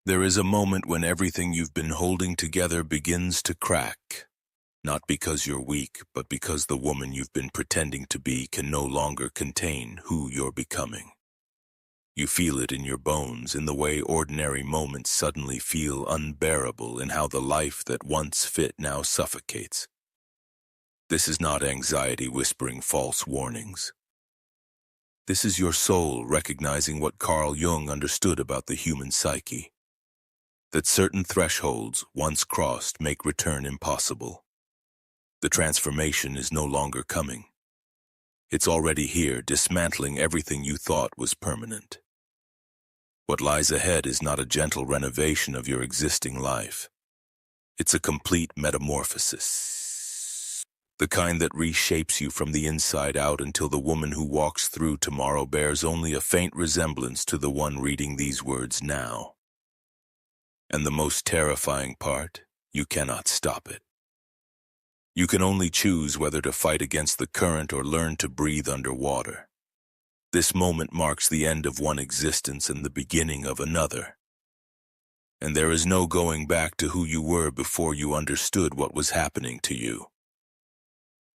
There is a moment when everything you've been holding together begins to crack. Not because you're weak, but because the woman you've been pretending to be can no longer contain who you're becoming. You feel it in your bones, in the way ordinary moments suddenly feel unbearable, in how the life that once fit now suffocates. This is not anxiety whispering false warnings. This is your soul recognizing what Carl Jung understood about the human psyche. That certain thresholds, once crossed, make return impossible. The transformation is no longer coming. It's already here, dismantling everything you thought was permanent. What lies ahead is not a gentle renovation of your existing life. It's a complete metamorphosis. The kind that reshapes you from the inside out until the woman who walks through tomorrow bears only a faint resemblance to the one reading these words now. And the most terrifying part, you cannot stop it. You can only choose whether to fight against the current or learn to breathe underwater. This moment marks the end of one existence and the beginning of another. And there is no going back to who you were before you understood what was happening to you.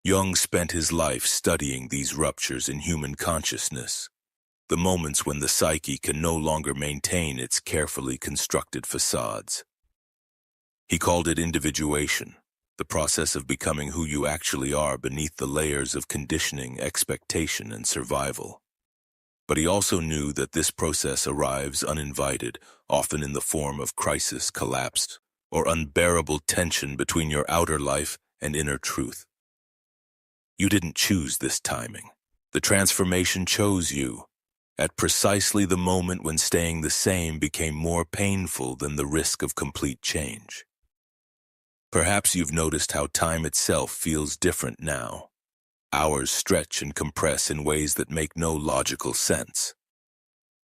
Jung spent his life studying these ruptures in human consciousness, the moments when the psyche can no longer maintain its carefully constructed facades. He called it individuation, the process of becoming who you actually are beneath the layers of conditioning, expectation, and survival. But he also knew that this process arrives uninvited, often in the form of crisis, collapse, or unbearable tension between your outer life and inner truth. You didn't choose this timing. The transformation chose you, at precisely the moment when staying the same became more painful than the risk of complete change. Perhaps you've noticed how time itself feels different now. Hours stretch and compress in ways that make no logical sense.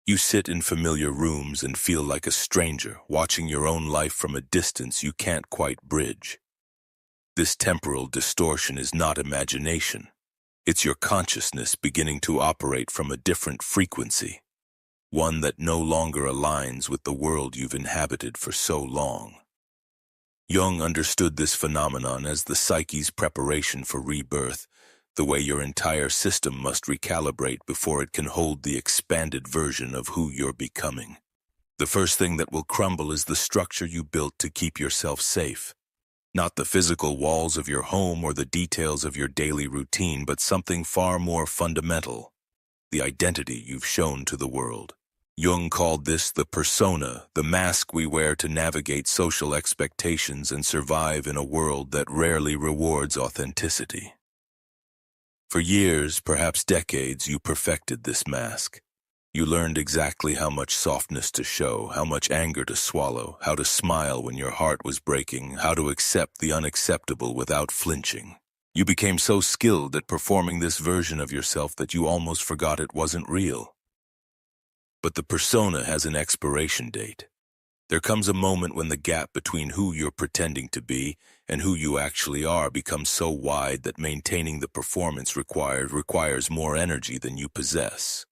You sit in familiar rooms and feel like a stranger, watching your own life from a distance you can't quite bridge. This temporal distortion is not imagination. It's your consciousness beginning to operate from a different frequency, one that no longer aligns with the world you've inhabited for so long. Jung understood this phenomenon as the psyche's preparation for rebirth, the way your entire system must recalibrate before it can hold the expanded version of who you're becoming. The first thing that will crumble is the structure you built to keep yourself safe. Not the physical walls of your home or the details of your daily routine, but something far more fundamental, the identity you've shown to the world. Jung called this the persona, the mask we wear to navigate social expectations and survive in a world that rarely rewards authenticity. For years, perhaps decades, you perfected this mask. You learned exactly how much softness to show, how much anger to swallow, how to smile when your heart was breaking, how to accept the unacceptable without flinching. You became so skilled at performing this version of yourself that you almost forgot it wasn't real. But the persona has an expiration date. There comes a moment when the gap between who you're pretending to be and who you actually are becomes so wide that maintaining the performance requires more energy than you possess.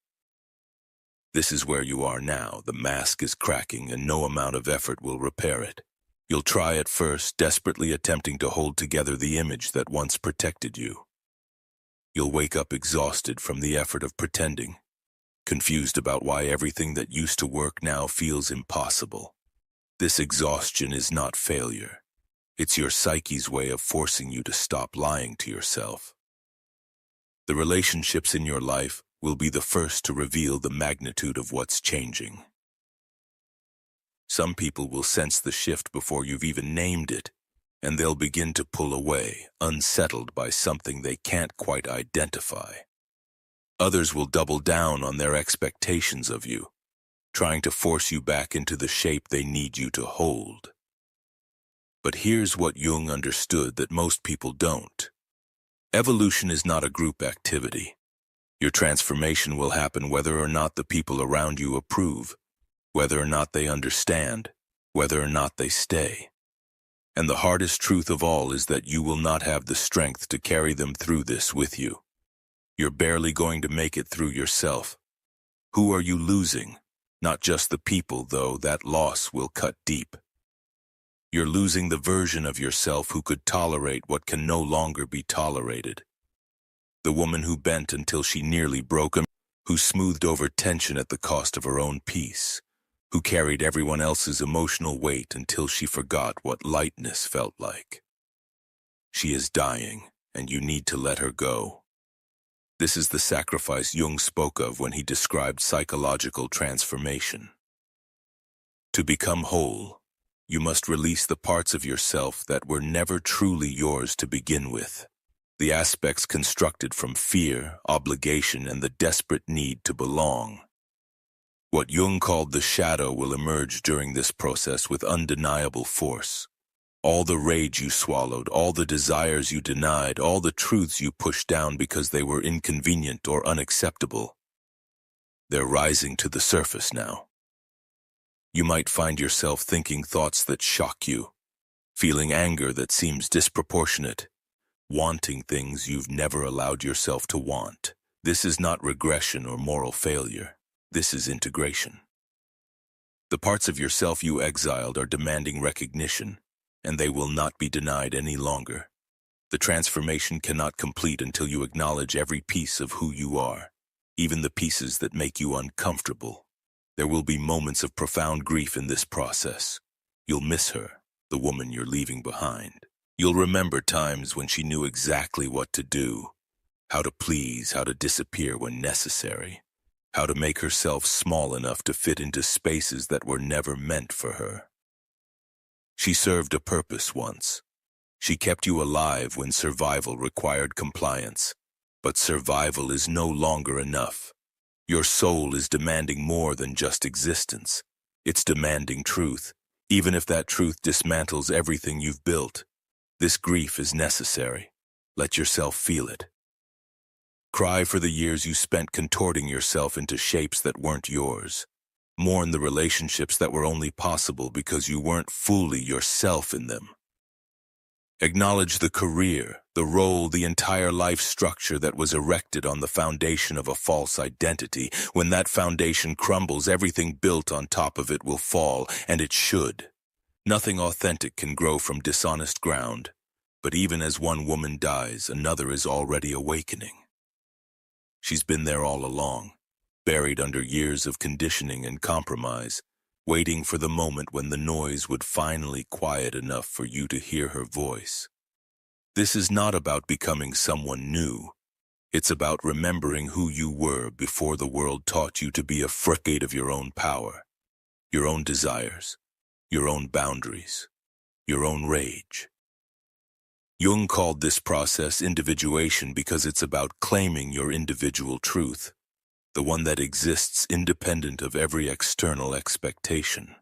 This is where you are now. The mask is cracking and no amount of effort will repair it. You'll try at first, desperately attempting to hold together the image that once protected you. You'll wake up exhausted from the effort of pretending, confused about why everything that used to work now feels impossible. This exhaustion is not failure. It's your psyche's way of forcing you to stop lying to yourself. The relationships in your life will be the first to reveal the magnitude of what's changing. Some people will sense the shift before you've even named it, and they'll begin to pull away, unsettled by something they can't quite identify. Others will double down on their expectations of you, trying to force you back into the shape they need you to hold. But here's what Jung understood that most people don't. Evolution is not a group activity. Your transformation will happen whether or not the people around you approve, whether or not they understand, whether or not they stay. And the hardest truth of all is that you will not have the strength to carry them through this with you. You're barely going to make it through yourself. Who are you losing? Not just the people, though, that loss will cut deep. You're losing the version of yourself who could tolerate what can no longer be tolerated. The woman who bent until she nearly broke, who smoothed over tension at the cost of her own peace, who carried everyone else's emotional weight until she forgot what lightness felt like. She is dying, and you need to let her go. This is the sacrifice Jung spoke of when he described psychological transformation. To become whole, you must release the parts of yourself that were never truly yours to begin with, the aspects constructed from fear, obligation, and the desperate need to belong. What Jung called the shadow will emerge during this process with undeniable force. All the rage you swallowed, all the desires you denied, all the truths you pushed down because they were inconvenient or unacceptable. They're rising to the surface now. You might find yourself thinking thoughts that shock you, feeling anger that seems disproportionate, wanting things you've never allowed yourself to want. This is not regression or moral failure. This is integration. The parts of yourself you exiled are demanding recognition, and they will not be denied any longer. The transformation cannot complete until you acknowledge every piece of who you are, even the pieces that make you uncomfortable. There will be moments of profound grief in this process. You'll miss her, the woman you're leaving behind. You'll remember times when she knew exactly what to do, how to please, how to disappear when necessary, how to make herself small enough to fit into spaces that were never meant for her. She served a purpose once. She kept you alive when survival required compliance. But survival is no longer enough. Your soul is demanding more than just existence. It's demanding truth, even if that truth dismantles everything you've built. This grief is necessary. Let yourself feel it. Cry for the years you spent contorting yourself into shapes that weren't yours. Mourn the relationships that were only possible because you weren't fully yourself in them. Acknowledge the career, the role, the entire life structure that was erected on the foundation of a false identity. When that foundation crumbles, everything built on top of it will fall, and it should. Nothing authentic can grow from dishonest ground, but even as one woman dies, another is already awakening. She's been there all along, buried under years of conditioning and compromise, waiting for the moment when the noise would finally quiet enough for you to hear her voice. This is not about becoming someone new. It's about remembering who you were before the world taught you to be afraid of your own power, your own desires, your own boundaries, your own rage. Jung called this process individuation because it's about claiming your individual truth, the one that exists independent of every external expectation.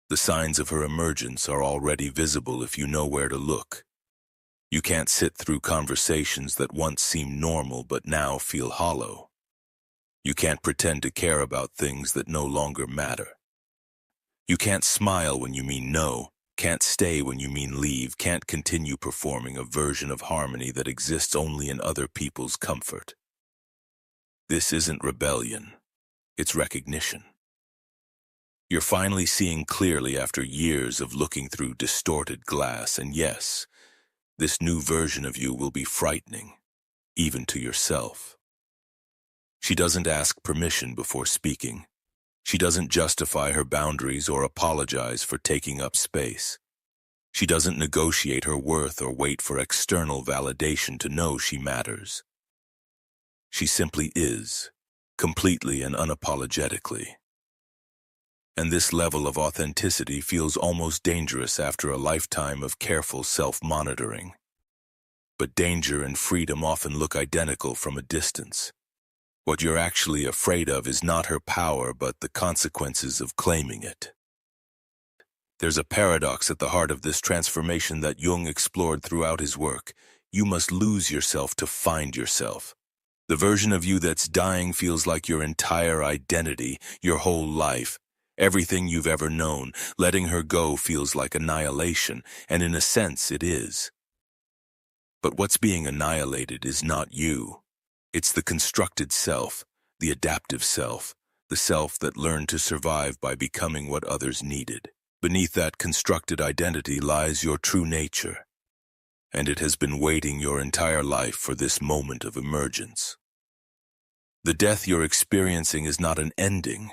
The signs of her emergence are already visible if you know where to look. You can't sit through conversations that once seemed normal but now feel hollow. You can't pretend to care about things that no longer matter. You can't smile when you mean no, can't stay when you mean leave, can't continue performing a version of harmony that exists only in other people's comfort. This isn't rebellion, it's recognition. You're finally seeing clearly after years of looking through distorted glass, and yes, this new version of you will be frightening, even to yourself. She doesn't ask permission before speaking. She doesn't justify her boundaries or apologize for taking up space. She doesn't negotiate her worth or wait for external validation to know she matters. She simply is, completely and unapologetically. And this level of authenticity feels almost dangerous after a lifetime of careful self-monitoring. But danger and freedom often look identical from a distance. What you're actually afraid of is not her power, but the consequences of claiming it. There's a paradox at the heart of this transformation that Jung explored throughout his work. You must lose yourself to find yourself. The version of you that's dying feels like your entire identity, your whole life, everything you've ever known. Letting her go feels like annihilation, and in a sense it is. But what's being annihilated is not you. It's the constructed self, the adaptive self, the self that learned to survive by becoming what others needed. Beneath that constructed identity lies your true nature, and it has been waiting your entire life for this moment of emergence. The death you're experiencing is not an ending,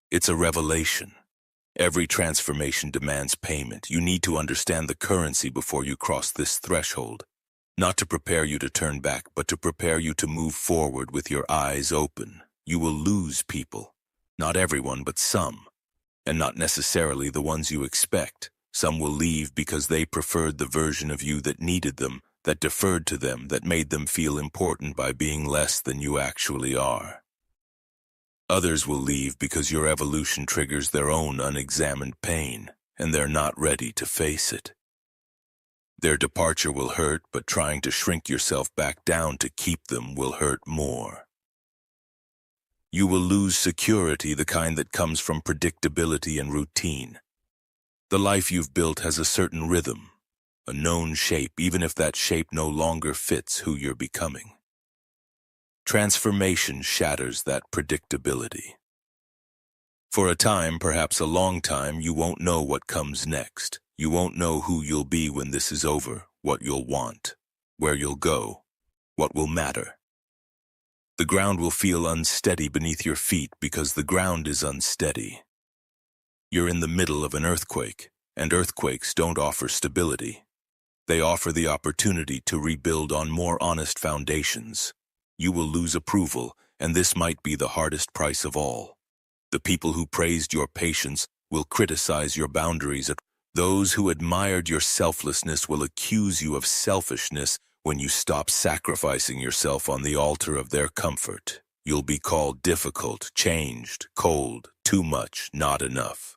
it's a revelation. Every transformation demands payment. You need to understand the currency before you cross this threshold, not to prepare you to turn back, but to prepare you to move forward with your eyes open. You will lose people, not everyone, but some, and not necessarily the ones you expect. Some will leave because they preferred the version of you that needed them, that deferred to them, that made them feel important by being less than you actually are. Others will leave because your evolution triggers their own unexamined pain, and they're not ready to face it. Their departure will hurt, but trying to shrink yourself back down to keep them will hurt more. You will lose security, the kind that comes from predictability and routine. The life you've built has a certain rhythm, a known shape, even if that shape no longer fits who you're becoming. Transformation shatters that predictability. For a time, perhaps a long time, you won't know what comes next. You won't know who you'll be when this is over, what you'll want, where you'll go, what will matter. The ground will feel unsteady beneath your feet because the ground is unsteady. You're in the middle of an earthquake, and earthquakes don't offer stability. They offer the opportunity to rebuild on more honest foundations. You will lose approval, and this might be the hardest price of all. The people who praised your patience will criticize your boundaries. Those who admired your selflessness will accuse you of selfishness when you stop sacrificing yourself on the altar of their comfort. You'll be called difficult, changed, cold, too much, not enough.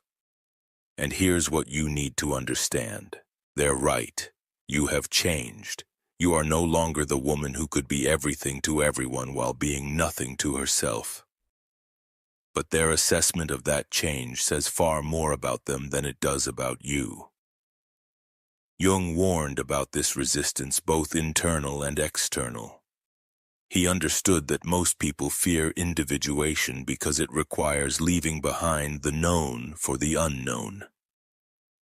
And here's what you need to understand. They're right. You have changed. You are no longer the woman who could be everything to everyone while being nothing to herself. But their assessment of that change says far more about them than it does about you. Jung warned about this resistance, both internal and external. He understood that most people fear individuation because it requires leaving behind the known for the unknown,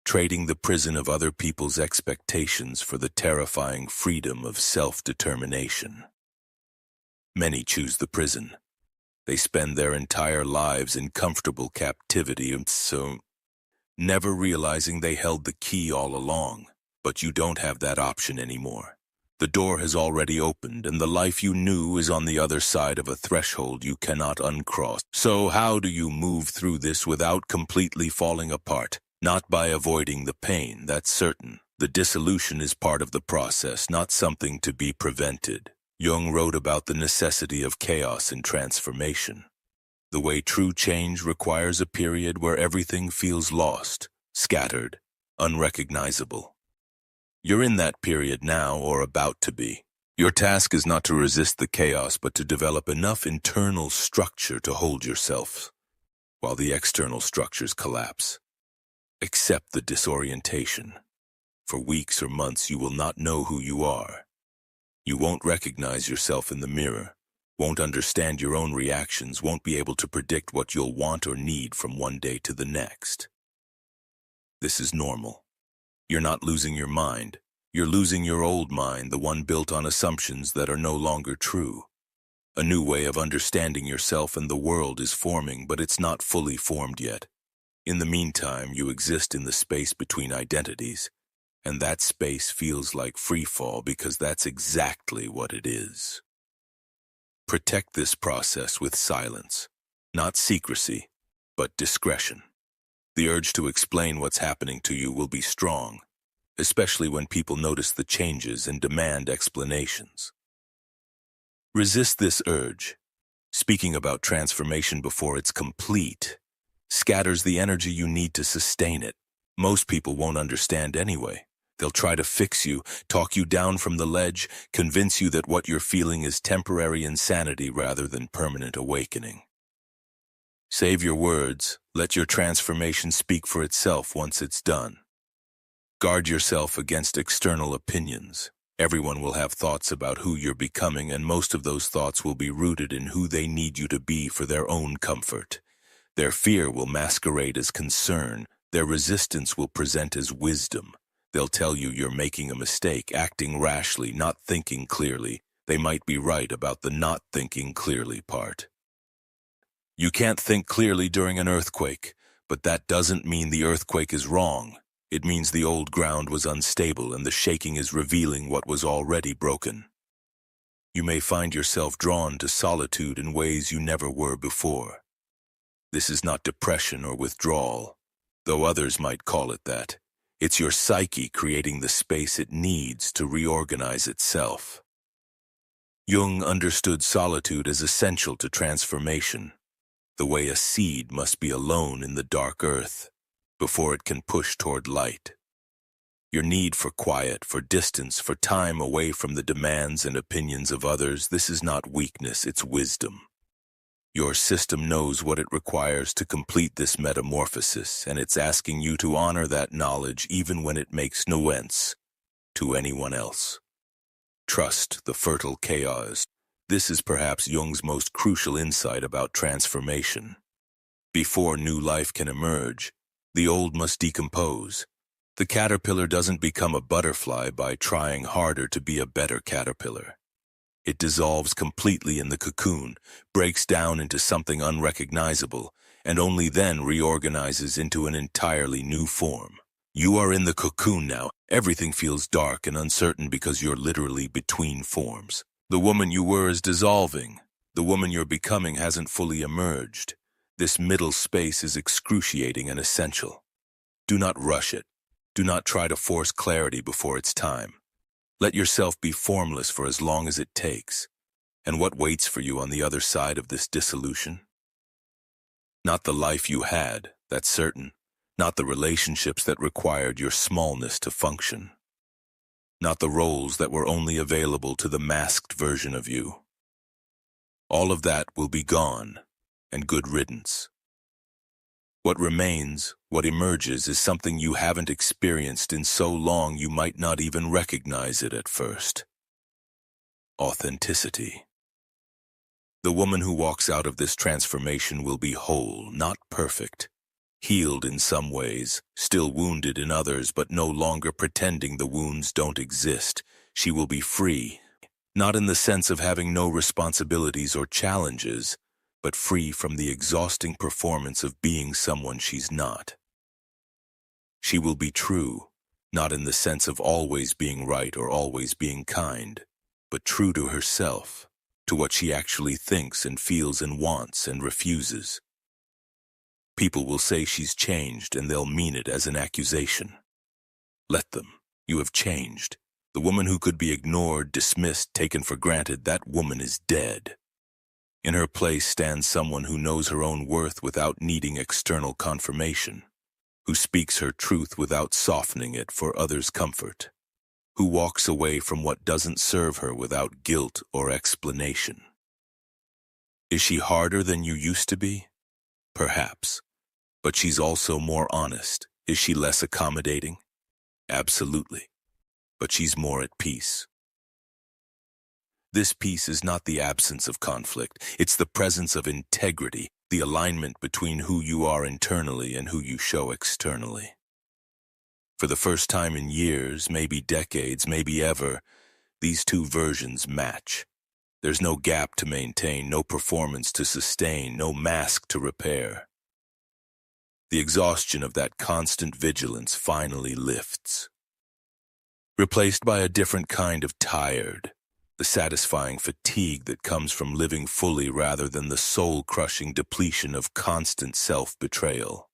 trading the prison of other people's expectations for the terrifying freedom of self-determination. Many choose the prison. They spend their entire lives in comfortable captivity, and so never realizing they held the key all along. But you don't have that option anymore. The door has already opened, and the life you knew is on the other side of a threshold you cannot uncross. So how do you move through this without completely falling apart? Not by avoiding the pain, that's certain. The dissolution is part of the process, not something to be prevented. Jung wrote about the necessity of chaos and transformation. The way true change requires a period where everything feels lost, scattered, unrecognizable. You're in that period now, or about to be. Your task is not to resist the chaos, but to develop enough internal structure to hold yourself, while the external structures collapse. Accept the disorientation. For weeks or months you will not know who you are. You won't recognize yourself in the mirror, won't understand your own reactions, won't be able to predict what you'll want or need from one day to the next. This is normal. You're not losing your mind. You're losing your old mind, the one built on assumptions that are no longer true. A new way of understanding yourself and the world is forming, but it's not fully formed yet. In the meantime, you exist in the space between identities, and that space feels like free fall because that's exactly what it is. Protect this process with silence, not secrecy, but discretion. The urge to explain what's happening to you will be strong, especially when people notice the changes and demand explanations. Resist this urge. Speaking about transformation before it's complete scatters the energy you need to sustain it. Most people won't understand anyway. They'll try to fix you, talk you down from the ledge, convince you that what you're feeling is temporary insanity rather than permanent awakening. Save your words. Let your transformation speak for itself once it's done. Guard yourself against external opinions. Everyone will have thoughts about who you're becoming, and most of those thoughts will be rooted in who they need you to be for their own comfort. Their fear will masquerade as concern. Their resistance will present as wisdom. They'll tell you you're making a mistake, acting rashly, not thinking clearly. They might be right about the not thinking clearly part. You can't think clearly during an earthquake, but that doesn't mean the earthquake is wrong. It means the old ground was unstable and the shaking is revealing what was already broken. You may find yourself drawn to solitude in ways you never were before. This is not depression or withdrawal, though others might call it that. It's your psyche creating the space it needs to reorganize itself. Jung understood solitude as essential to transformation, the way a seed must be alone in the dark earth before it can push toward light. Your need for quiet, for distance, for time away from the demands and opinions of others, this is not weakness, it's wisdom. Your system knows what it requires to complete this metamorphosis, and it's asking you to honor that knowledge even when it makes no sense to anyone else. Trust the fertile chaos. This is perhaps Jung's most crucial insight about transformation. Before new life can emerge, the old must decompose. The caterpillar doesn't become a butterfly by trying harder to be a better caterpillar. It dissolves completely in the cocoon, breaks down into something unrecognizable, and only then reorganizes into an entirely new form. You are in the cocoon now. Everything feels dark and uncertain because you're literally between forms. The woman you were is dissolving. The woman you're becoming hasn't fully emerged. This middle space is excruciating and essential. Do not rush it. Do not try to force clarity before it's time. Let yourself be formless for as long as it takes. And what waits for you on the other side of this dissolution? Not the life you had, that's certain. Not the relationships that required your smallness to function. Not the roles that were only available to the masked version of you. All of that will be gone, and good riddance. What remains, what emerges, is something you haven't experienced in so long you might not even recognize it at first. Authenticity. The woman who walks out of this transformation will be whole, not perfect. Healed in some ways, still wounded in others, but no longer pretending the wounds don't exist. She will be free, not in the sense of having no responsibilities or challenges, but free from the exhausting performance of being someone she's not. She will be true, not in the sense of always being right or always being kind, but true to herself, to what she actually thinks and feels and wants and refuses. People will say she's changed, and they'll mean it as an accusation. Let them. You have changed. The woman who could be ignored, dismissed, taken for granted, that woman is dead. In her place stands someone who knows her own worth without needing external confirmation, who speaks her truth without softening it for others' comfort, who walks away from what doesn't serve her without guilt or explanation. Is she harder than you used to be? Perhaps. But she's also more honest. Is she less accommodating? Absolutely. But she's more at peace. This peace is not the absence of conflict. It's the presence of integrity, the alignment between who you are internally and who you show externally. For the first time in years, maybe decades, maybe ever, these two versions match. There's no gap to maintain, no performance to sustain, no mask to repair. The exhaustion of that constant vigilance finally lifts, replaced by a different kind of tired, the satisfying fatigue that comes from living fully rather than the soul-crushing depletion of constant self-betrayal.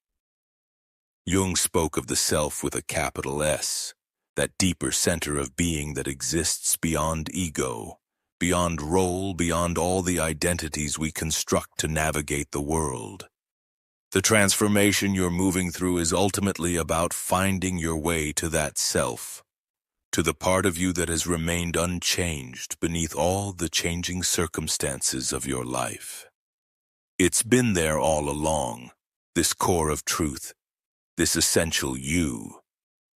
Jung spoke of the self with a capital S, that deeper center of being that exists beyond ego, beyond role, beyond all the identities we construct to navigate the world. The transformation you're moving through is ultimately about finding your way to that self, to the part of you that has remained unchanged beneath all the changing circumstances of your life. It's been there all along, this core of truth, this essential you.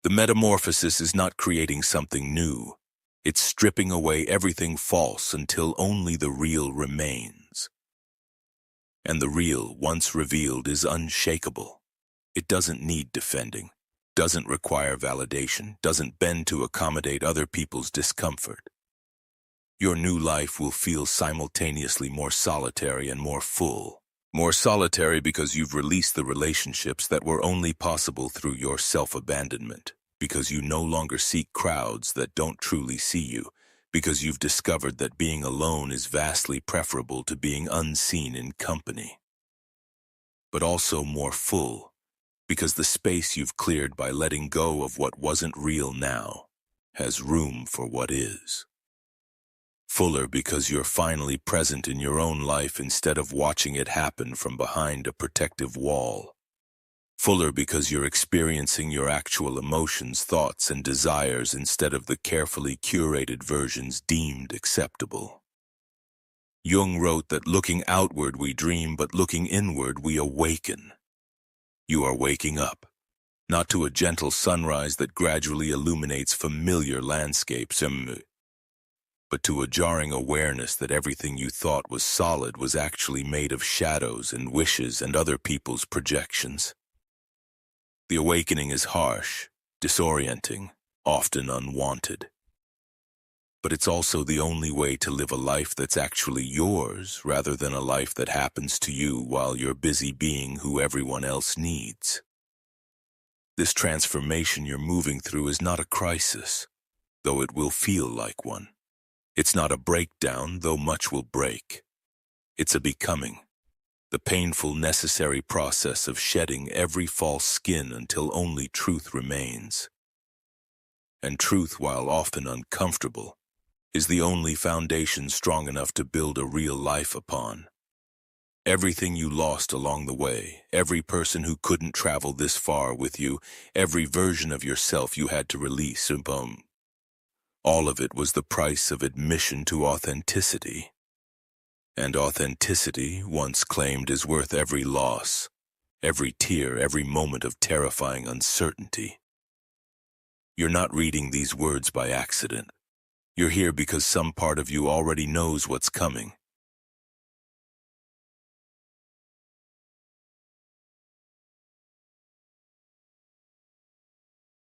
The metamorphosis is not creating something new. It's stripping away everything false until only the real remains. And the real, once revealed, is unshakable. It doesn't need defending, doesn't require validation, doesn't bend to accommodate other people's discomfort. Your new life will feel simultaneously more solitary and more full. More solitary because you've released the relationships that were only possible through your self-abandonment, because you no longer seek crowds that don't truly see you, because you've discovered that being alone is vastly preferable to being unseen in company. But also more full, because the space you've cleared by letting go of what wasn't real now has room for what is. Fuller because you're finally present in your own life instead of watching it happen from behind a protective wall. Fuller because you're experiencing your actual emotions, thoughts, and desires instead of the carefully curated versions deemed acceptable. Jung wrote that looking outward we dream, but looking inward we awaken. You are waking up, not to a gentle sunrise that gradually illuminates familiar landscapes, but to a jarring awareness that everything you thought was solid was actually made of shadows and wishes and other people's projections. The awakening is harsh, disorienting, often unwanted. But it's also the only way to live a life that's actually yours rather than a life that happens to you while you're busy being who everyone else needs. This transformation you're moving through is not a crisis, though it will feel like one. It's not a breakdown, though much will break. It's a becoming, the painful, necessary process of shedding every false skin until only truth remains. And truth, while often uncomfortable, is the only foundation strong enough to build a real life upon. Everything you lost along the way, every person who couldn't travel this far with you, every version of yourself you had to release, all of it was the price of admission to authenticity. And authenticity, once claimed, is worth every loss, every tear, every moment of terrifying uncertainty. You're not reading these words by accident. You're here because some part of you already knows what's coming.